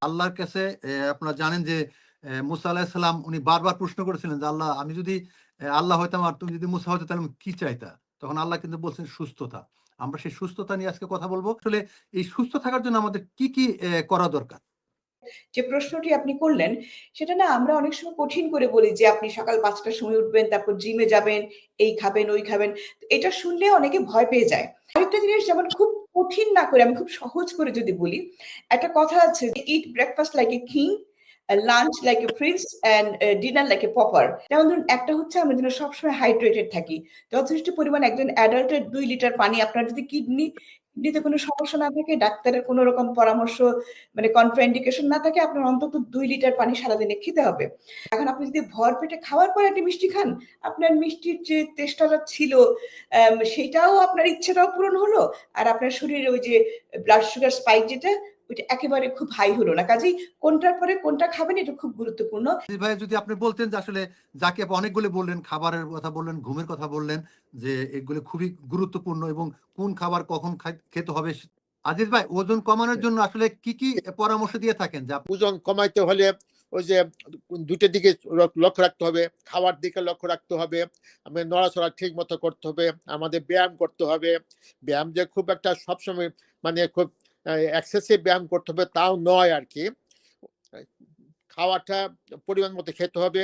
আল্লাহর কাছে আপনারা জানেন যে মুসা আলাইহিস সালাম উনি বারবার প্রশ্ন করেছিলেন যে, "আল্লাহ আমি যদি আল্লাহ হইতাম আর তুমি যদি মুসা হইতে তাহলে কি চাইতা?" তখন আল্লাহ কিন্তু বলছেন সুস্থতা। আমরা সেই সুস্থতা নিয়ে আজকে কথা বলব। আসলে এই সুস্থ থাকার জন্য আমাদের কি করা দরকার? যে প্রশ্নটি আপনি করলেন, সেটা না আমরা অনেক সময় কঠিন করে বলি যে, আপনি সকাল ৫ টার সময় উঠবেন, তারপর জিমে যাবেন, এই খাবেন, ওই খাবেন। তো এটা শুনলে অনেকে ভয় পেয়ে যায়। আরেকটা জিনিস যেমন খুব কঠিন না করে আমি খুব সহজ করে যদি বলি, একটা কথা আছে যে, "eat breakfast like a king, lunch like a Prince and dinner like a popper." যেমন ধরুন একটা হচ্ছে আমরা যেন সবসময় হাইড্রেটেড থাকি। যথেষ্ট পরিমাণ একজন অ্যাডাল্টের ২ লিটার পানি আপনার যদি কিডনিতে কোনো সমস্যা না থাকে, ডাক্তারের কোনো রকম পরামর্শ মানে কন্ট্রাইন্ডিকেশন না থাকে আপনার অন্তত ২ লিটার পানি সারাদিনে খেতে হবে। এখন আপনি যদি ভরপেটে খাওয়ার পরে একটা মিষ্টি খান, আপনার মিষ্টির যে তেষ্টাটা ছিল সেইটাও আপনার ইচ্ছাটাও পূরণ হলো। আর আপনার শরীরে ওই যে ব্লাড সুগার স্পাইক যেটা, ওইটা একেবারে খুব হাই হলো না। কাজেই কোনটার পরে কোনটা খাবেন এটা খুব গুরুত্বপূর্ণ। জি ভাই, যদি আপনি বলতেন যে আসলে যাকে আপনি অনেকগুলো বললেন, খাবারের কথা বললেন, ঘুমের কথা বললেন যে এগুলো খুবই গুরুত্বপূর্ণ এবং কোন খাবার কখন খেতে হবে। আজিজ ভাই, ওজন কমানোর জন্য আসলে কি পরামর্শ দিয়ে থাকেন? যে ওজন কমাইতে হলে ওই যে ২ টা দিকে লক্ষ্য রাখতে হবে। খাওয়ার দিকে লক্ষ্য রাখতে হবে। আমাদের নড়াচড়া ঠিক মতো করতে হবে। আমাদের ব্যায়াম করতে হবে। ব্যায়াম যে খুব একটা সবসময় মানে খুব এক্সেসিভ ব্যায়াম করতে হবে তাও নয় আরকি। খাওয়াটা পরিমাণ মতো খেতে হবে।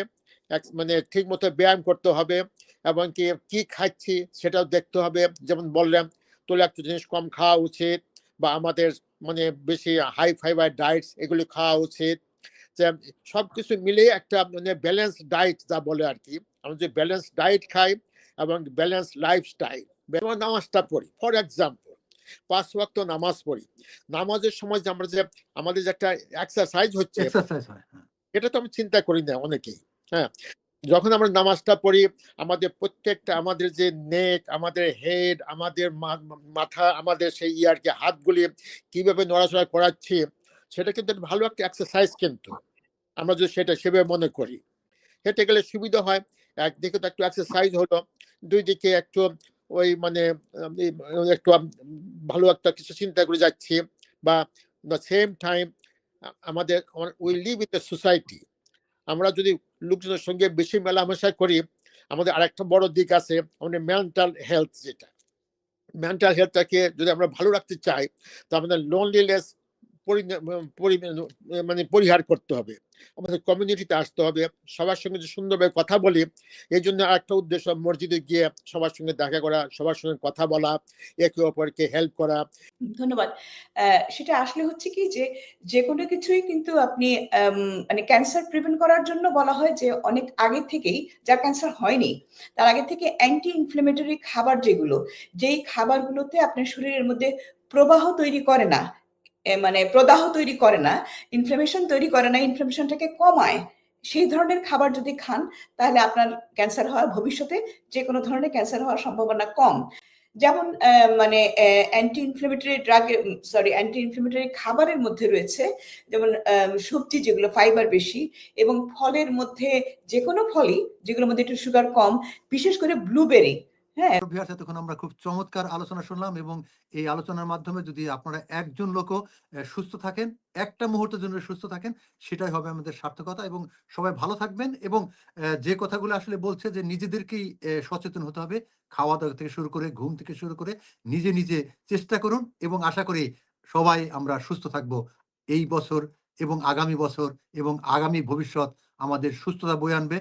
মানে ঠিক মতো ব্যায়াম করতে হবে এবং কি খাচ্ছি সেটাও দেখতে হবে। যেমন বললাম তৈলাক্ত জিনিস কম খাওয়া উচিত বা আমাদের মানে বেশি হাই ফাইবার ডায়েটস এগুলি খাওয়া উচিত। যে সবকিছু মিলিয়ে একটা মানে ব্যালেন্স ডায়েট যা বলে আরকি। আমরা যে ব্যালেন্স ডায়েট খাই এবং ব্যালেন্স লাইফস্টাইল। যেমন নামাজটা পড়ি। ফর এক্সাম্পল ৫ ওয়াক্ত নামাজ পড়ি। নামাজের সময় যে আমরা যে আমাদের যে একটা এক্সারসাইজ হচ্ছে এক্সারসাইজ হয়। হ্যাঁ। এটা তো আমি চিন্তা করি না অনেকেই। হ্যাঁ? যখন আমরা নামাজটা পড়ি আমাদের প্রত্যেকটা আমাদের যে নেক, আমাদের হেড, আমাদের মাথা, আমাদের সেই আরকি হাতগুলি কিভাবে নড়াচড়া করাচ্ছি সেটা কিন্তু একটা ভালো একটা এক্সারসাইজ কিন্তু। আমরা যদি সেটা সেভাবে মনে করি। হেঁটে গেলে সুবিধা হয়। একদিকে তো একটু এক্সারসাইজ হলো, ২ দিকে একটু ওই মানে আমি একটু ভালো একটা কিছু চিন্তা করে যাচ্ছি বা দ্য সেম টাইম আমাদের we live in the society. আমরা যদি লোকজনের সঙ্গে বেশি মেলামেশা করি, আমাদের আরেকটা বড় দিক আছে আমাদের মেন্টাল হেলথ যেটা। মেন্টাল হেলথটাকে যদি আমরা ভালো রাখতে চাই, তো আমাদের লোনলিনেস মানে পরিহার করতে হবে। আমাদের কমিউনিটিতে আসতে হবে। সবার সঙ্গে যে সুন্দরভাবে কথা বলি, এজন্য আরেকটা উদ্দেশ্য মসজিদে গিয়ে সবার সঙ্গে দেখা করা, সবার সঙ্গে কথা বলা, একে অপরকে হেল্প করা। ধন্যবাদ। সেটা আসলে হচ্ছে কি যে, যেকোনো কিছুই কিন্তু আপনি মানে ক্যান্সার প্রিভেন্ট করার জন্য বলা হয় যে অনেক আগে থেকেই যার ক্যান্সার হয়নি, তার আগে থেকে অ্যান্টি ইনফ্ল্যামেটরি খাবার যেগুলো, যেই খাবারগুলোতে আপনার শরীরের মধ্যে প্রবাহ তৈরি করে না, মানে প্রদাহ তৈরি করে না, ইনফ্লামেশন তৈরি করে না, ইনফ্লামেশনটাকে কমায়। সেই ধরনের খাবার যদি খান, তাহলে আপনার ক্যান্সার হওয়ার ভবিষ্যতে যেকোনো ধরনের ক্যান্সার হওয়ার সম্ভাবনা কম। যেমন মানে অ্যান্টি ইনফ্ল্যামেটরি অ্যান্টি ইনফ্ল্যামেটরি খাবারের মধ্যে রয়েছে যেমন সবজি যেগুলো ফাইবার বেশি এবং ফলের মধ্যে যেকোনো ফলই যেগুলোর মধ্যে একটু সুগার কম, বিশেষ করে ব্লুবেরি, হ্যাঁ? ভিউয়ার্স, এতক্ষণ আমরা খুব চমৎকার আলোচনা শুনলাম এবং এই আলোচনার মাধ্যমে যদি আপনারা একজন লোকও সুস্থ থাকেন, একটা মুহূর্তের জন্য সুস্থ থাকেন, সেটাই হবে আমাদের সার্থকতা এবং সবাই ভালো থাকবেন এবং যে কথাগুলো আসলে বলছে যে নিজেদেরকেই সচেতন হতে হবে। খাওয়া-দাওয়া থেকে শুরু করে, ঘুম থেকে শুরু করে নিজে চেষ্টা করুন এবং আশা করি সবাই আমরা সুস্থ থাকবো। এই বছর এবং আগামী বছর এবং আগামী ভবিষ্যৎ আমাদের সুস্থতা বয়ে আনবে।